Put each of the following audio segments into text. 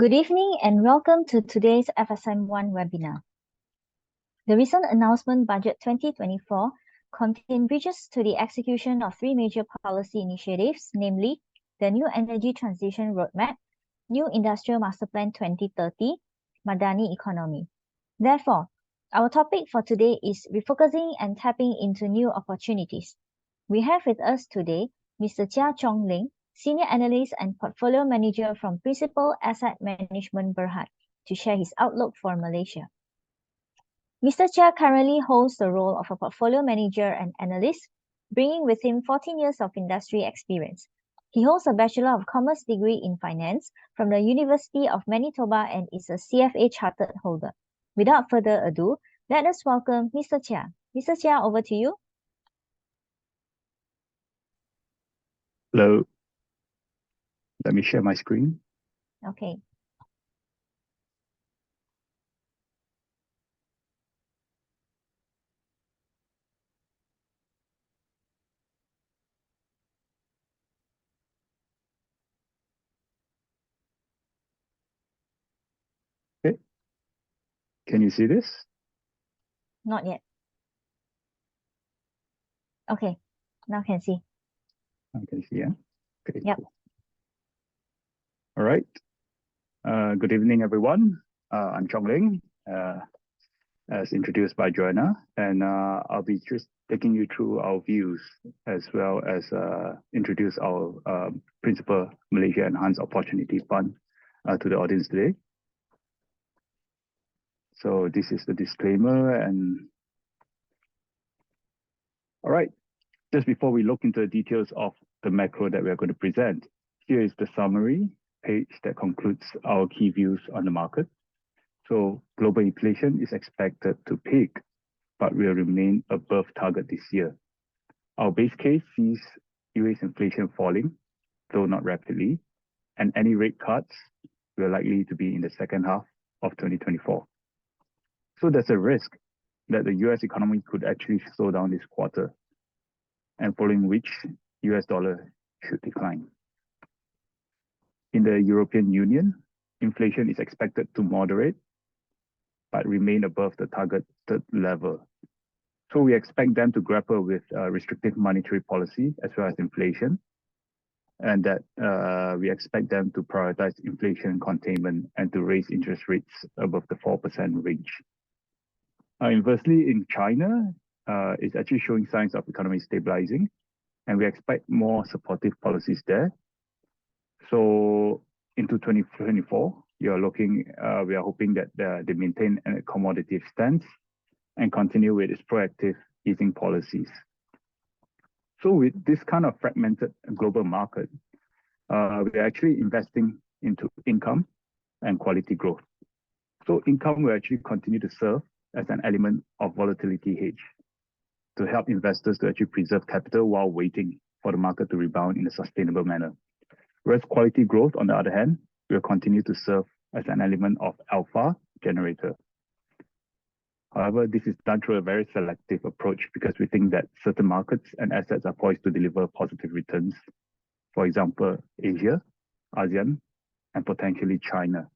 Good evening and welcome to today's FSM1 webinar. The recent announcement Budget 2024 contained bridges to the execution of three major policy initiatives, namely the New Energy Transition Roadmap, New Industrial Master Plan 2030, Madani Economy. Therefore, our topic for today is refocusing and tapping into new opportunities. We have with us today Mr. Chia Chong Ling, Senior Analyst and Portfolio Manager from Principal Asset Management Berhad, to share his outlook for Malaysia. Mr. Chia currently holds the role of a portfolio manager and analyst, bringing with him 14 years of industry experience. He holds a Bachelor of Commerce degree in Finance from the University of Manitoba and is a CFA Chartered holder. Without further ado, let us welcome Mr. Chia. Mr. Chia, over to you. Hello. Let me share my screen. Okay. Okay. Can you see this? Not yet. Okay. Now can see. I can see, yeah? Okay, Yep. cool. All right. Good evening, everyone. I'm Chong Ling, as introduced by Joanna, and I'll be just taking you through our views as well as introduce our Principal Malaysia Enhanced Opportunity Fund to the audience today. So this is the disclaimer, and all right, just before we look into the details of the macro that we are going to present, here is the summary page that concludes our key views on the market. So global inflation is expected to peak, but will remain above target this year. Our base case sees US inflation falling, though not rapidly, and any rate cuts will likely to be in the second half of 2024. So there's a risk that the US economy could actually slow down this quarter, and following which US dollar should decline. In the European Union, inflation is expected to moderate, but remain above the targeted level. So we expect them to grapple with restrictive monetary policy as well as inflation, and that we expect them to prioritize inflation containment and to raise interest rates above the 4% range. Inversely, in China, it's actually showing signs of economy stabilizing, and we expect more supportive policies there. So into 2024, we are hoping that they maintain a accommodative stance and continue with its proactive easing policies. So with this kind of fragmented global market, we are actually investing into income and quality growth. So income will actually continue to serve as an element of volatility hedge to help investors to actually preserve capital while waiting for the market to rebound in a sustainable manner. Whereas quality growth, on the other hand, will continue to serve as an element of alpha generator. However, this is done through a very selective approach because we think that certain markets and assets are poised to deliver positive returns. For example, Asia, ASEAN, and potentially China,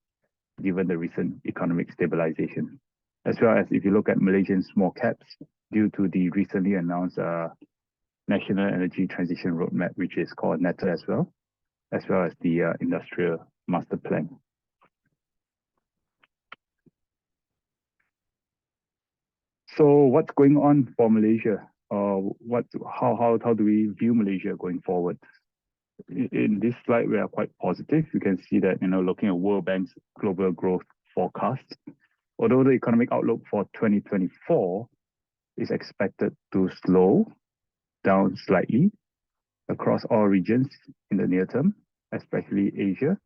given the recent economic stabilization. As well as if you look at Malaysian small caps, due to the recently announced National Energy Transition Roadmap, which is called NETA as well as the Industrial Master Plan. So what's going on for Malaysia? How do we view Malaysia going forward? In this slide, we are quite positive. You can see that, looking at World Bank's global growth forecast, although the economic outlook for 2024 is expected to slow down slightly across all regions in the near term, especially Asia,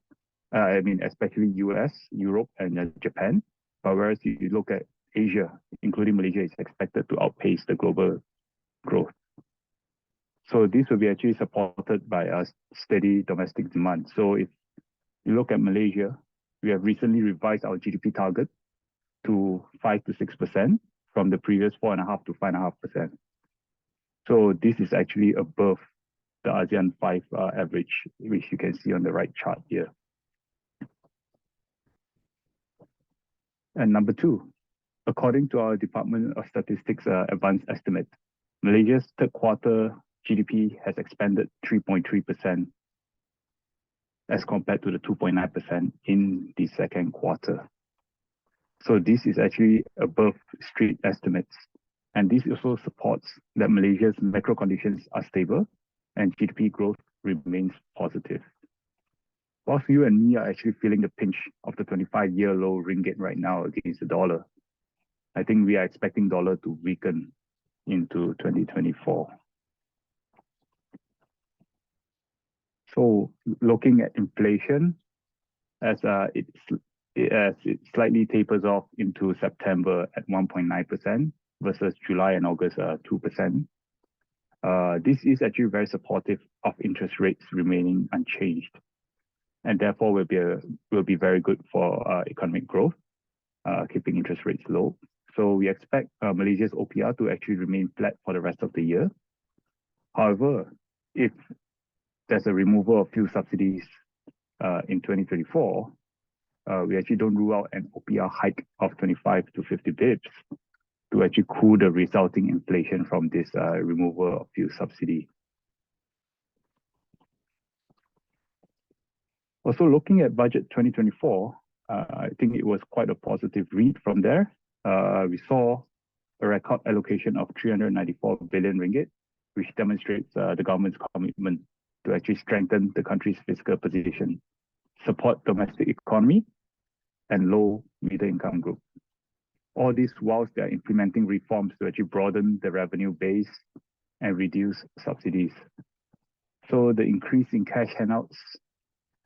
especially US, Europe, and Japan. But whereas you look at Asia, including Malaysia, is expected to outpace the global growth. So this will be actually supported by a steady domestic demand. So if you look at Malaysia, we have recently revised our GDP target to 5 to 6% from the previous 4.5 to 5.5%. So this is actually above the ASEAN 5 average, which you can see on the right chart here. And number two, according to our Department of Statistics advanced estimate, Malaysia's third quarter GDP has expanded 3.3% as compared to the 2.9% in the second quarter. So this is actually above street estimates. And this also supports that Malaysia's macro conditions are stable and GDP growth you and me are actually feeling the pinch of the 25-year low ringgit right now against the dollar. I think we are expecting dollar to weaken into 2024. So looking at inflation, as it slightly tapers off into September at 1.9% versus July and August 2%. This is actually very supportive of interest rates remaining unchanged, and therefore will be very good for economic growth, keeping interest rates low. So we expect Malaysia's OPR to actually remain flat for the rest of the year. However, if there's a removal of fuel subsidies in 2024, we actually don't rule out an OPR hike of 25 to 50 bips to actually cool the resulting inflation from this removal of fuel subsidy. Also, looking at budget 2024, I think it was quite a positive read from there. We saw a record allocation of 394 billion ringgit, which demonstrates the government's commitment to actually strengthen the country's fiscal position, support domestic economy, and low middle income group. All this whilst they are implementing reforms to actually broaden the revenue base and reduce subsidies. So the increase in cash handouts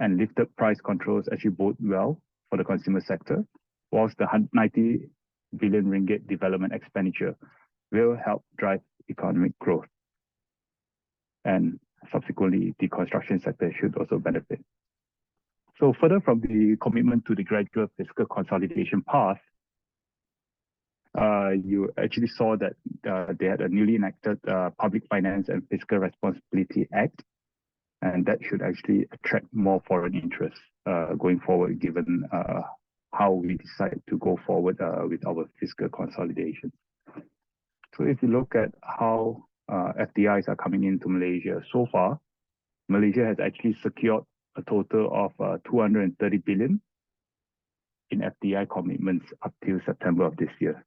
and lifted price controls actually bode well for the consumer sector, whilst the 90 billion ringgit development expenditure will help drive economic growth. And subsequently, the construction sector should also benefit. So further from the commitment to the gradual fiscal consolidation path, you actually saw that they had a newly enacted Public Finance and Fiscal Responsibility Act, and that should actually attract more foreign interest going forward, given how we decide to go forward with our fiscal consolidation. So if you look at how FDIs are coming into Malaysia so far, Malaysia has actually secured a total of 230 billion in FDI commitments up till September of this year,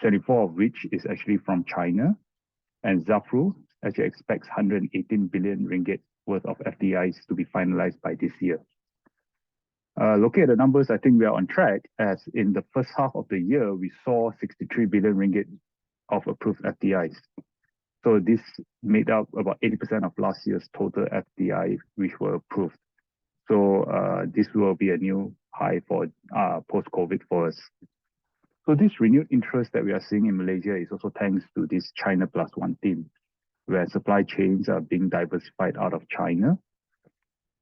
74 of which is actually from China, and Zafru actually expects 118 billion ringgit worth of FDIs to be finalized by this year. Looking at the numbers, I think we are on track, as in the first half of the year, we saw 63 billion ringgit of approved FDIs. So this made up about 80% of last year's total FDI which were approved. So this will be a new high for post-COVID for us. So this renewed interest that we are seeing in Malaysia is also thanks to this China Plus One theme, where supply chains are being diversified out of China.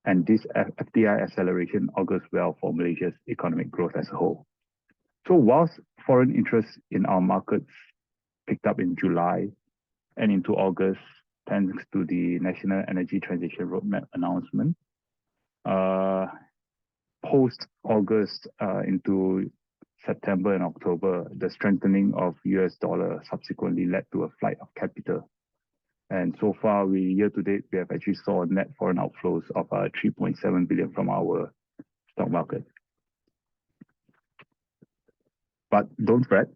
And this FDI acceleration augurs well for Malaysia's economic growth as a whole. So whilst foreign interest in our markets picked up in July and into August, thanks to the National Energy Transition Roadmap announcement, post-August into September and October, the strengthening of US dollar subsequently led to a flight of capital. And so far, year to date, we have actually saw net foreign outflows of 3.7 billion from our stock market. But don't fret,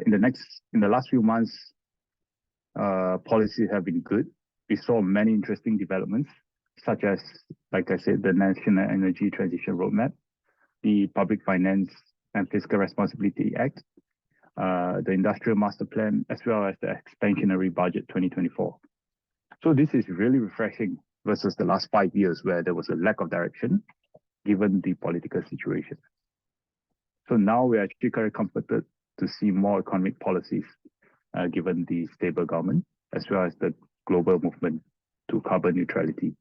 in the last few months, policies have been good. We saw many interesting developments, such as, like I said, the National Energy Transition Roadmap, the Public Finance and Fiscal Responsibility Act, the Industrial Master Plan, as well as the Expansionary Budget 2024. So this is really refreshing versus the last 5 years where there was a lack of direction given the political situation. So now we're actually very comforted to see more economic policies given the stable government, as well as the global movement to carbon neutrality,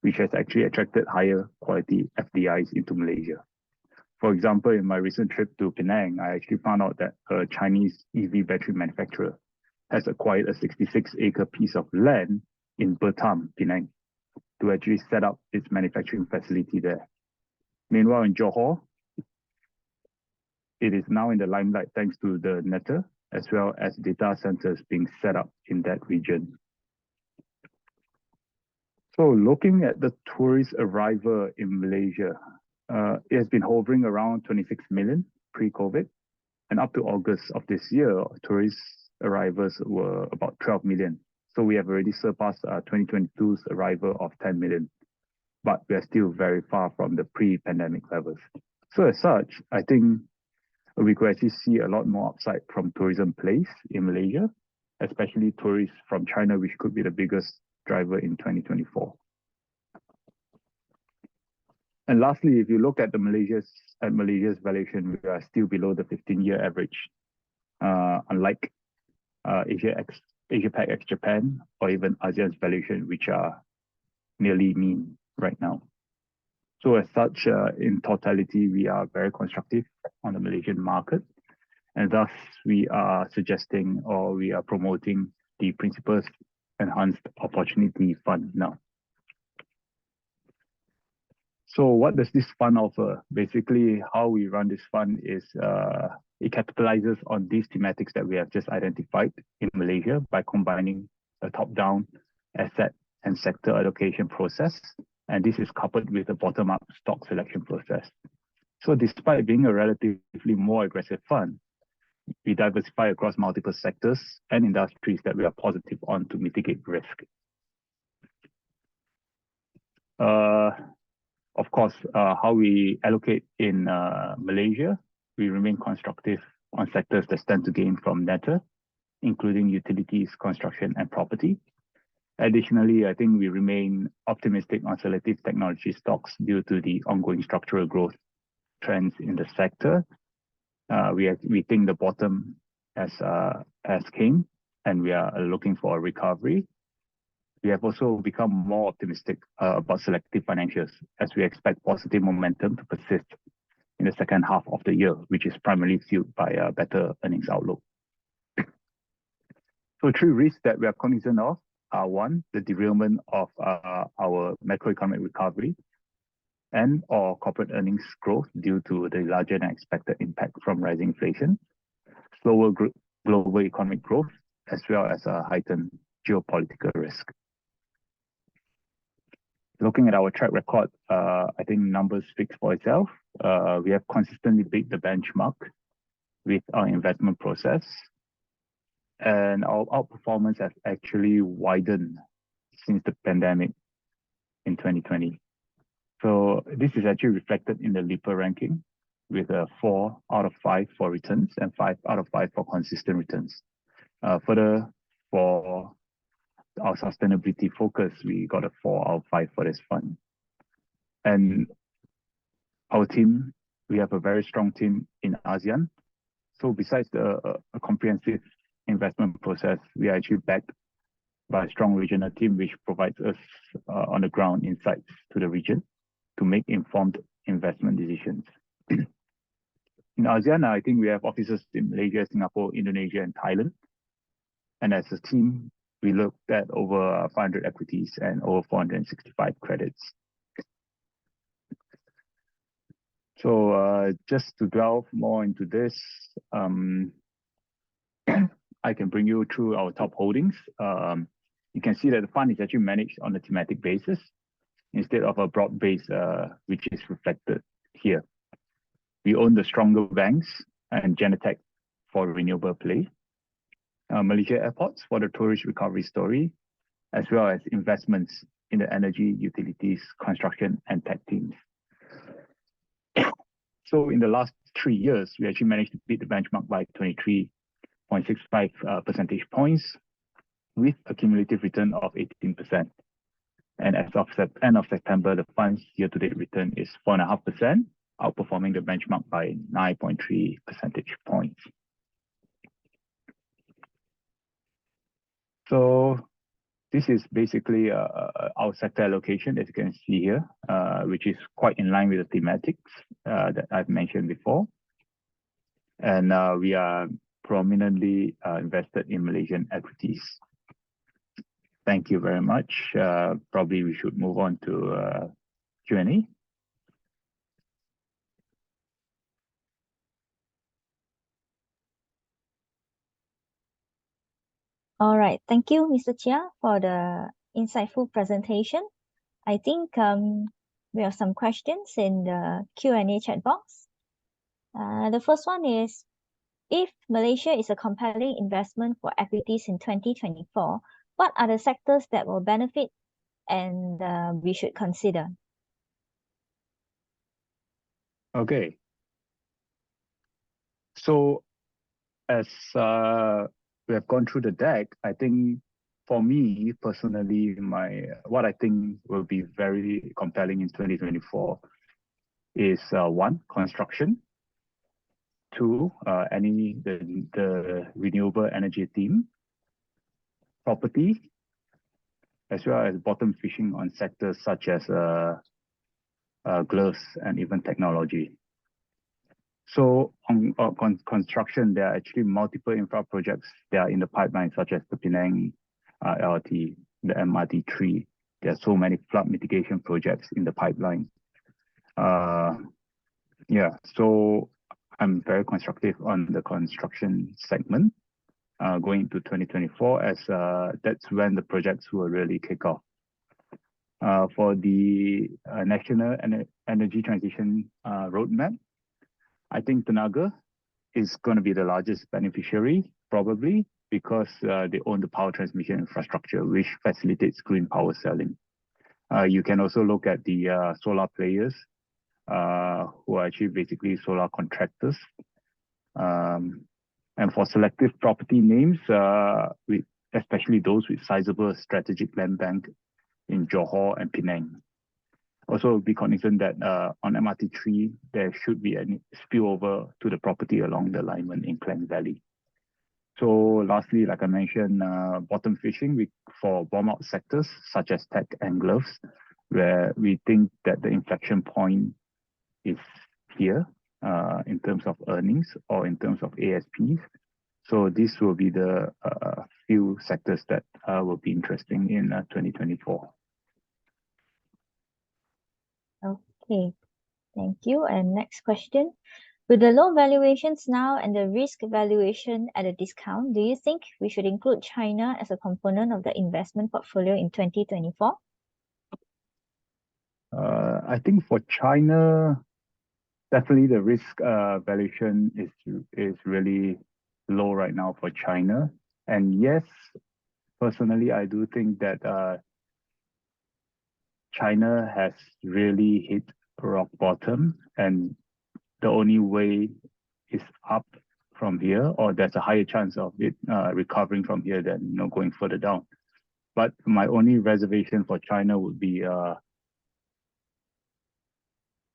which has actually attracted higher quality FDIs into Malaysia. For example, in my recent trip to Penang, I actually found out that a Chinese EV battery manufacturer has acquired a 66-acre piece of land in Batam, Penang, to actually set up its manufacturing facility there. Meanwhile, in Johor, it is now in the limelight thanks to the NETA, as well as data centers being set up in that region. So looking at the tourist arrival in Malaysia, it has been hovering around 26 million pre-COVID, and up to August of this year, tourist arrivals were about 12 million. So we have already surpassed 2022's arrival of 10 million. but we are still very far from the pre-pandemic levels. So as such, I think we could actually see a lot more upside from tourism plays in Malaysia, especially tourists from China, which could be the biggest driver in 2024. And lastly, if you look at Malaysia's valuation, we are still below the 15-year average, unlike Asia Pac ex Japan or even ASEAN's valuation, which are nearly mean right now. So as such, in totality, we are very constructive on the Malaysian market, and thus we are suggesting or we are promoting the Principles Enhanced Opportunity Fund now. So what does this fund offer? Basically, how we run this fund is it capitalizes on these thematics that we have just identified in Malaysia by combining a top-down asset and sector allocation process. And this is coupled with a bottom-up stock selection process. So despite being a relatively more aggressive fund, we diversify across multiple sectors and industries that we are positive on to mitigate risk. Of course, how we allocate in Malaysia, we remain constructive on sectors that stand to gain from NETA, including utilities, construction, and property. Additionally, I think we remain optimistic on selective technology stocks due to the ongoing structural growth trends in the sector. We think the bottom has came, and we are looking for a recovery. We have also become more optimistic about selective financials as we expect positive momentum to persist in the second half of the year, which is primarily fueled by a better earnings outlook. So three risks that we are cognizant of are one, the derailment of our macroeconomic recovery and or corporate earnings growth due to the larger than expected impact from rising inflation, slower global economic growth, as well as a heightened geopolitical risk. Looking at our track record, I think numbers speak for itself. We have consistently beat the benchmark with our investment process, and our outperformance has actually widened since the pandemic in 2020. So this is actually reflected in the Lipper ranking with a 4 out of 5 for returns and 5 out of 5 for consistent returns. Further, for our sustainability focus, we got a 4 out of 5 for this fund. And our team, we have a very strong team in ASEAN. So besides a comprehensive investment process, we are actually backed by a strong regional team, which provides us on the ground insights to the region to make informed investment decisions. In ASEAN, I think we have offices in Malaysia, Singapore, Indonesia, and Thailand. And as a team, we looked at over 500 equities and over 465 credits. So just to delve more into this, I can bring you through our top holdings. You can see that the fund is actually managed on a thematic basis instead of a broad base, which is reflected here. We own the stronger banks and Genetech for renewable play, Malaysia Airports for the tourist recovery story, as well as investments in the energy, utilities, construction, and tech teams. So in the last 3 years, we actually managed to beat the benchmark by 23.65 percentage points with a cumulative return of 18%. And as of end of September, the fund's year-to-date return is 4.5%, outperforming the benchmark by 9.3 percentage points. So this is basically our sector allocation, as you can see here, which is quite in line with the thematics that I've mentioned before. And we are prominently invested in Malaysian equities. Thank you very much. Probably we should move on to Q&A. All right, thank you, Mr. Chia, for the insightful presentation. I think we have some questions in the Q&A chat box. The first one is, if Malaysia is a compelling investment for equities in 2024, what are the sectors that will benefit and we should consider? Okay. So as we have gone through the deck, I think for me personally, what I think will be very compelling in 2024 is one, construction. Two, the renewable energy theme, property, as well as bottom fishing on sectors such as gloves and even technology. So on construction, there are actually multiple infra projects that are in the pipeline, such as the Penang LRT, the MRT3. There are so many flood mitigation projects in the pipeline. Yeah, so I'm very constructive on the construction segment going into 2024, as that's when the projects will really kick off. For the National Energy Transition Roadmap, I think Tenaga is going to be the largest beneficiary, probably, because they own the power transmission infrastructure, which facilitates green power selling. You can also look at the solar players, who are actually basically solar contractors. And for selective property names, especially those with sizable strategic land bank in Johor and Penang. Also be cognizant that on MRT3, there should be a spillover to the property along the alignment in Klang Valley. So lastly, like I mentioned, bottom fishing for bomb-out sectors such as tech and gloves, where we think that the inflection point is here in terms of earnings or in terms of ASPs. So this will be the few sectors that will be interesting in 2024. Okay, thank you. And next question. With the low valuations now and the risk valuation at a discount, do you think we should include China as a component of the investment portfolio in 2024? I think for China, definitely the risk valuation is really low right now for China. And yes, personally, I do think that China has really hit rock bottom, and the only way is up from here, or there's a higher chance of it recovering from here than going further down. But my only reservation for China would be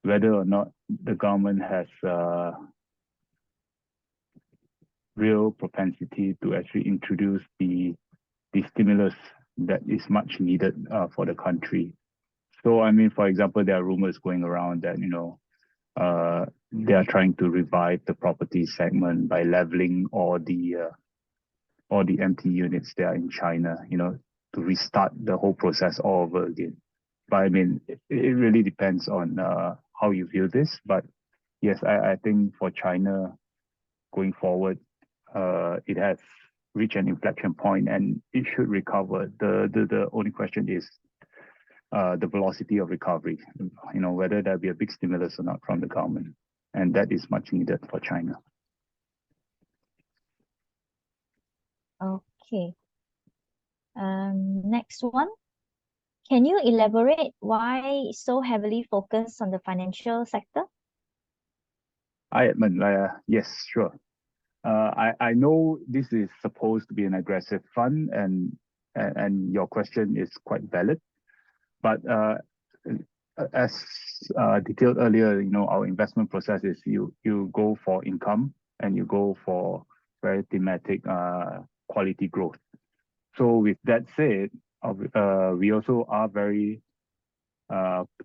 whether or not the government has real propensity to actually introduce the stimulus that is much needed for the country. So, I mean, for example, there are rumors going around that, they are trying to revive the property segment by leveling all the empty units there in China, to restart the whole process all over again. But I mean, it really depends on how you view this. But yes, I think for China going forward, it has reached an inflection point and it should recover. The only question is the velocity of recovery, whether there'll be a big stimulus or not from the government. And that is much needed for China. Okay. Next one. Can you elaborate why so heavily focused on the financial sector? Hi, Edmund. Yes, sure. I know this is supposed to be an aggressive fund, and your question is quite valid. But as detailed earlier, our investment process is you go for income and you go for very thematic quality growth. So with that said, we also are very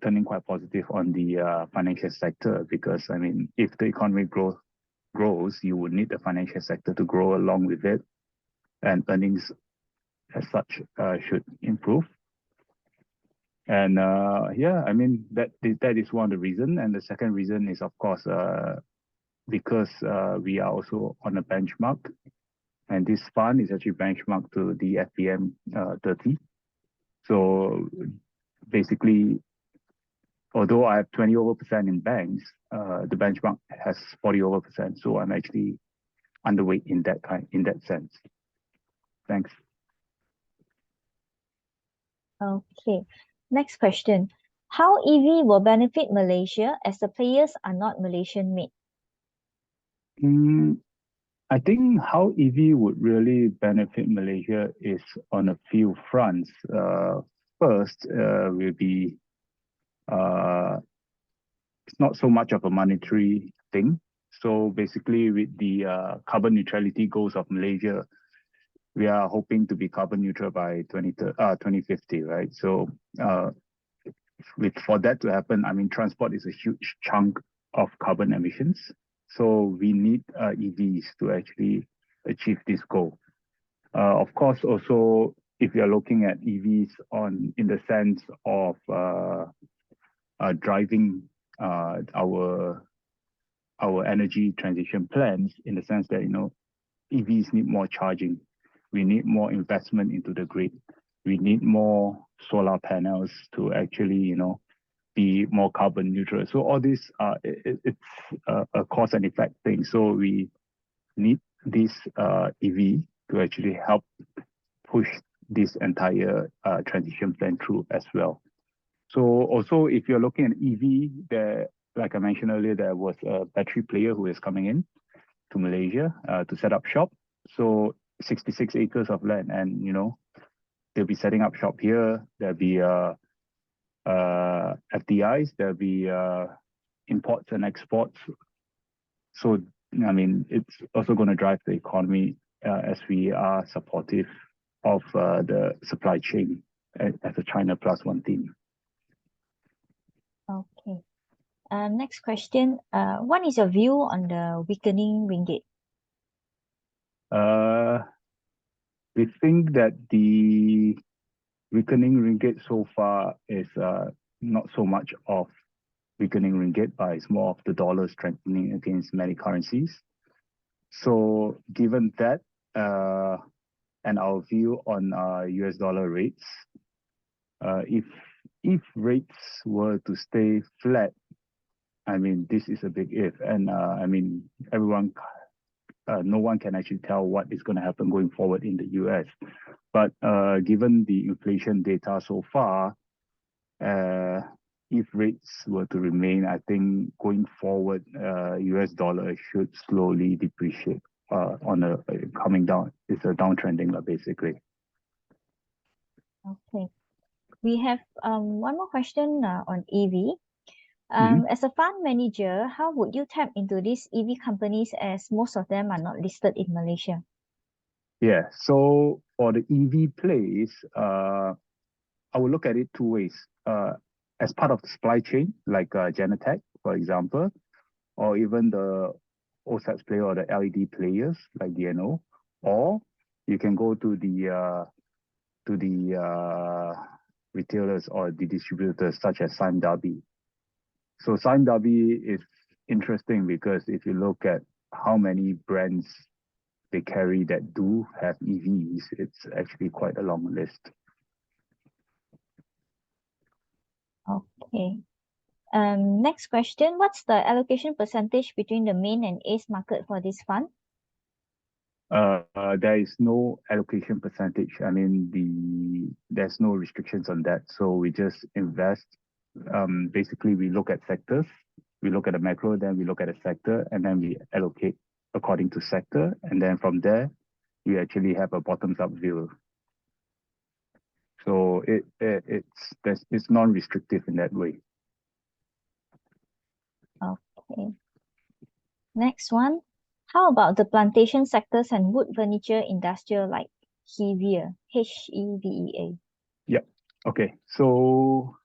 turning quite positive on the financial sector, because I mean, if the economy grows, you would need the financial sector to grow along with it, and earnings as such should improve. And yeah, I mean, that is one of the reasons. And the second reason is, of course, because we are also on a benchmark, and this fund is actually benchmarked to the FPM 30. So basically, although I have 20% over in banks, the benchmark has 40% over. So I'm actually underweight in that sense. Thanks. Okay. Next question. How EV will benefit Malaysia as the players are not Malaysian made? Mm, I think how EV would really benefit Malaysia is on a few fronts. First, will be it's not so much of a monetary thing. So basically, with the carbon neutrality goals of Malaysia, we are hoping to be carbon neutral by 2050, right? So for that to happen, I mean, transport is a huge chunk of carbon emissions. So we need EVs to actually achieve this goal. Of course, also, if you're looking at EVs in the sense of driving our energy transition plans, in the sense that EVs need more charging, we need more investment into the grid, we need more solar panels to actually be more carbon neutral. So all this it's a cause and effect thing. So we need this EV to actually help push this entire transition plan through as well. So also, if you're looking at EV, like I mentioned earlier, there was a battery player who is coming in to Malaysia to set up shop. So 66 acres of land, and they'll be setting up shop here. There'll be FDIs, there'll be imports and exports. So I mean, it's also going to drive the economy as we are supportive of the supply chain as a China Plus One team. Okay. Next question. What is your view on the weakening ringgit? We think that the weakening ringgit so far is not so much of weakening ringgit, but it's more of the dollar strengthening against many currencies. So given that and our view on US dollar rates, if rates were to stay flat, I mean, this is a big if, and I mean, no one can actually tell what is going to happen going forward in the US. But given the inflation data so far, if rates were to remain, I think going forward, US dollar should slowly depreciate on a coming down. It's a downtrending, basically. Okay. We have one more question on EV. As a fund manager, how would you tap into these EV companies as most of them are not listed in Malaysia? Yeah, so for the EV plays, I would look at it two ways. As part of the supply chain, like Genetech, for example, or even the OSATs player or the LED players like DNO, or you can go to the retailers or the distributors such as Sime Darby. So Sime Darby is interesting because if you look at how many brands they carry that do have EVs, it's actually quite a long list. Okay. Next question. What's the allocation percentage between the main and ACE market for this fund? There is no allocation percentage. I mean, there's no restrictions on that. So we just invest. Basically, we look at sectors. We look at a macro, then we look at a sector, and then we allocate according to sector. And then from there, we actually have a bottoms-up view. So it's non-restrictive in that way. Okay. Next one. How about the plantation sectors and wood furniture industrial like Hevea, Hevea? Yep. Okay. So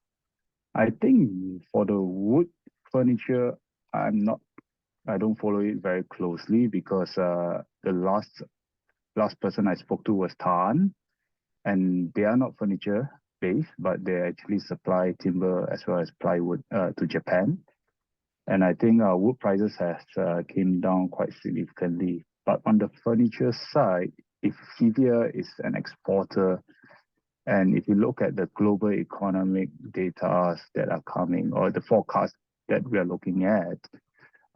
I think for the wood furniture, I don't follow it very closely because the last person I spoke to was Tan, and they are not furniture based, but they actually supply timber as well as plywood to Japan. And I think wood prices has came down quite significantly. But on the furniture side, if Hevea is an exporter, and if you look at the global economic data that are coming or the forecast that we are looking at,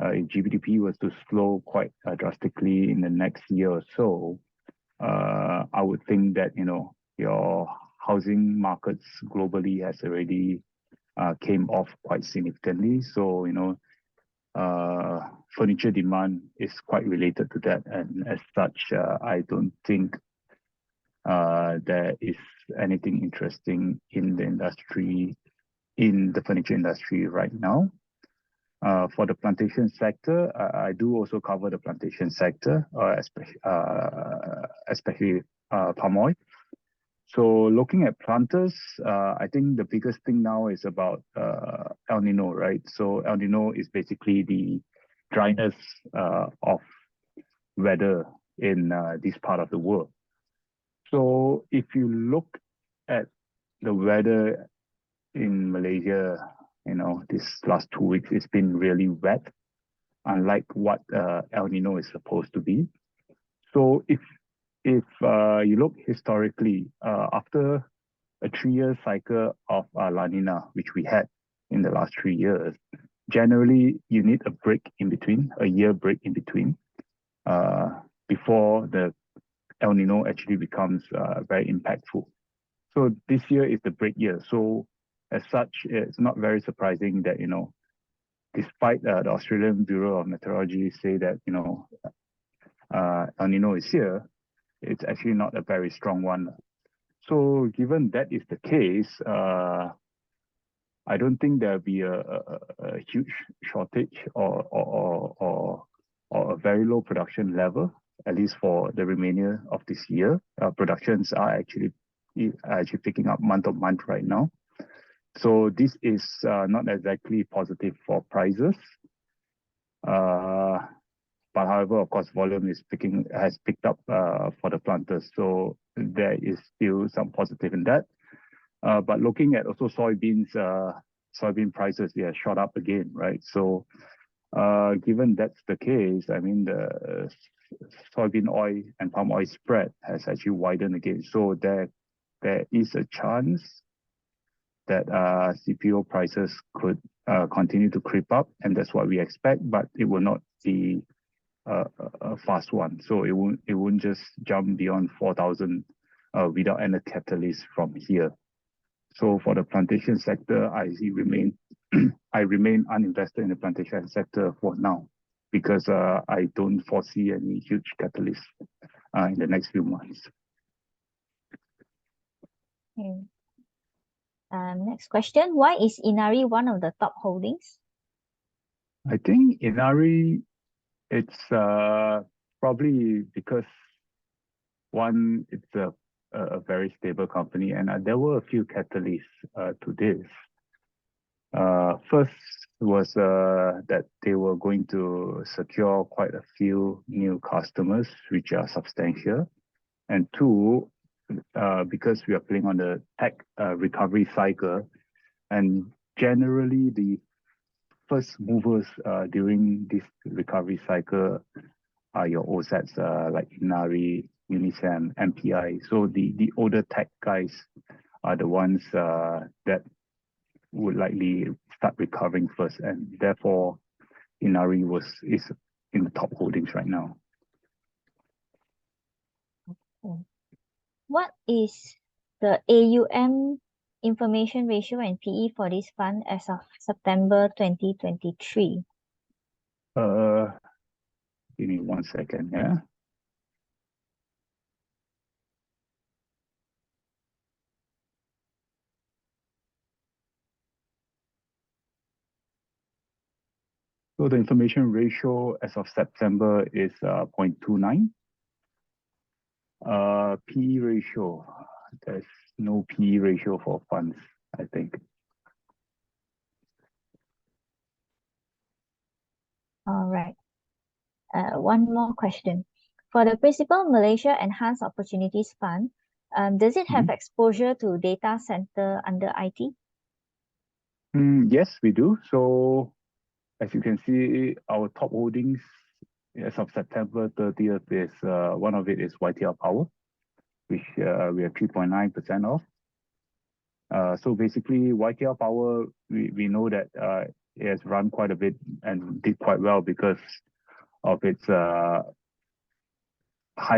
if GDP was to slow quite drastically in the next year or so, I would think that your housing markets globally has already came off quite significantly. So, furniture demand is quite related to that. And as such, I don't think there is anything interesting in the industry, in the furniture industry right now. For the plantation sector, I do also cover the plantation sector, especially palm oil. So looking at planters, I think the biggest thing now is about El Nino, right? So El Nino is basically the dryness of weather in this part of the world. So if you look at the weather in Malaysia, this last 2 weeks, it's been really wet, unlike what El Nino is supposed to be. So if you look historically, after a 3-year cycle of La Nina, which we had in the last 3 years, generally you need a break in between, a year break in between, before the El Nino actually becomes very impactful. So this year is the break year. So as such, it's not very surprising that, despite the Australian Bureau of Meteorology say that, El Nino is here, it's actually not a very strong one. So given that is the case, I don't think there'll be a huge shortage or a very low production level, at least for the remainder of this year. Productions are actually picking up month on month right now. So this is not exactly positive for prices. But however, of course, volume has picked up for the planters. So there is still some positive in that. But looking at also soybean prices, they have shot up again, right? So given that's the case, I mean, the soybean oil and palm oil spread has actually widened again. So there is a chance that CPO prices could continue to creep up, and that's what we expect, but it will not be a fast one. So it won't just jump beyond 4,000 without any catalyst from here. So for the plantation sector, I remain uninvested in the plantation sector for now, because I don't foresee any huge catalyst in the next few months. Okay. Next question. Why is Inari one of the top holdings? I think Inari, it's probably because one, it's a very stable company, and there were a few catalysts to this. First was that they were going to secure quite a few new customers, which are substantial. And two, because we are playing on the tech recovery cycle, and generally the first movers during this recovery cycle are your OSATs like Inari, Unisem, MPI. So the older tech guys are the ones that would likely start recovering first, and therefore Inari is in the top holdings right now. Okay. What is the AUM information ratio and PE for this fund as of September 2023? Give me 1 second, yeah. So the information ratio as of September is 0.29. PE ratio, there's no PE ratio for funds, I think. All right. One more question. For the Principal Malaysia Enhanced Opportunities Fund, does it have exposure to data center under IT? Yes, we do. So as you can see, our top holdings as of September 30th is one of it is YTL Power, which we have 3.9% of. So basically, YTL Power, we know that it has run quite a bit and did quite well because of its high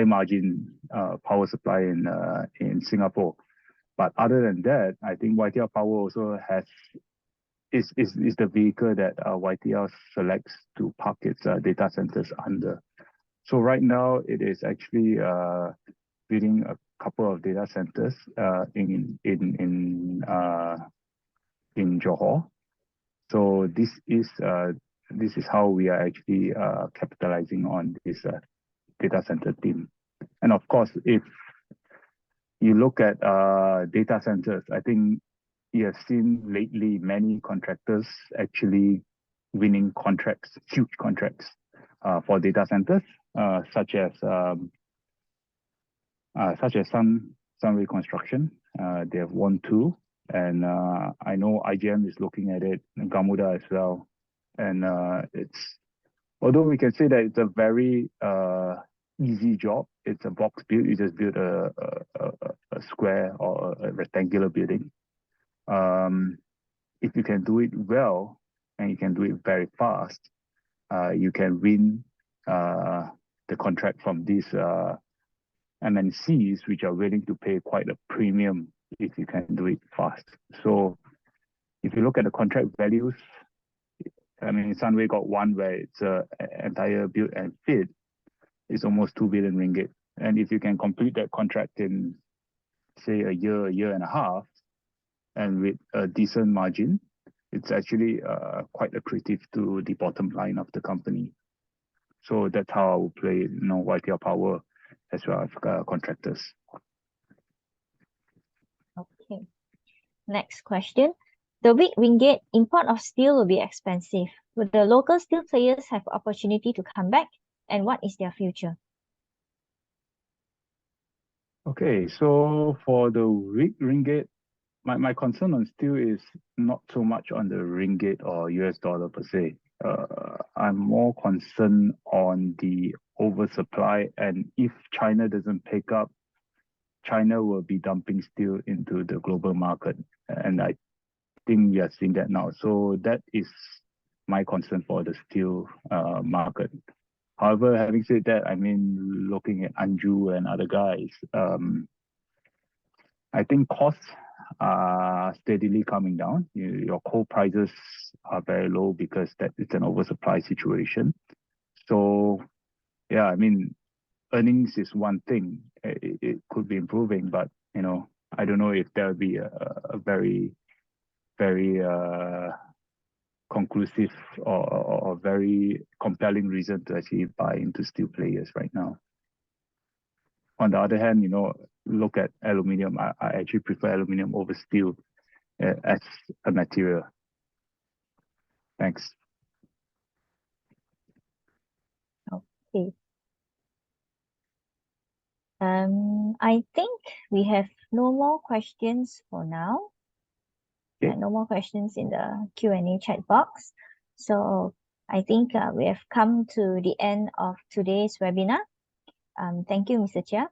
margin power supply in Singapore. But other than that, I think YTL Power also has is the vehicle that YTL selects to park its data centers under. So right now it is actually building a couple of data centers in Johor. So this is how we are actually capitalizing on this data center theme. And of course, if you look at data centers, I think you have seen lately many contractors actually winning contracts, huge contracts for data centers, such as Sunway Construction. They have won 2, and I know IGM is looking at it, and Gamuda as well. And although we can say that it's a very easy job, it's a box build. You just build a square or a rectangular building. If you can do it well and you can do it very fast, you can win the contract from these MNCs, which are willing to pay quite a premium if you can do it fast. So if you look at the contract values, I mean, Sunway got one where it's an entire build and fit. It's almost 2 billion ringgit. And if you can complete that contract in, say, a year and a half, and with a decent margin, it's actually quite accretive to the bottom line of the company. So that's how I will play, YTL Power as well as contractors. Okay. Next question. The weak ringgit, import of steel will be expensive. Will the local steel players have opportunity to come back? And what is their future? Okay, so for the weak ringgit, my concern on steel is not so much on the ringgit or US dollar per se. I'm more concerned on the oversupply, and if China doesn't pick up, China will be dumping steel into the global market, and I think we are seeing that now. So that is my concern for the steel market. However, having said that, I mean, looking at Anju and other guys, I think costs are steadily coming down. Your coal prices are very low because that it's an oversupply situation. So, yeah, I mean, earnings is one thing. It could be improving, but I don't know if there will be a very, very conclusive or very compelling reason to actually buy into steel players right now. On the other hand, look at aluminium. I actually prefer aluminium over steel as a material. Thanks. Okay. I think we have no more questions for now. Okay. No more questions in the Q&A chat box. So I think we have come to the end of today's webinar. Thank you, Mr. Chia.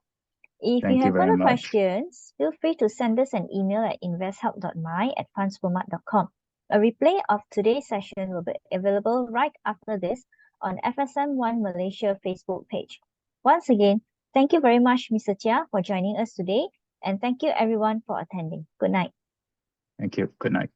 If Thank you you have very further much. questions, feel free to send us an email at investhelp.my@fundsformat.com. A replay of today's session will be available right after this on FSM1 Malaysia Facebook page. Once again, thank you very much, Mr. Chia, for joining us today, and thank you everyone for attending. Good night. Thank you. Good night.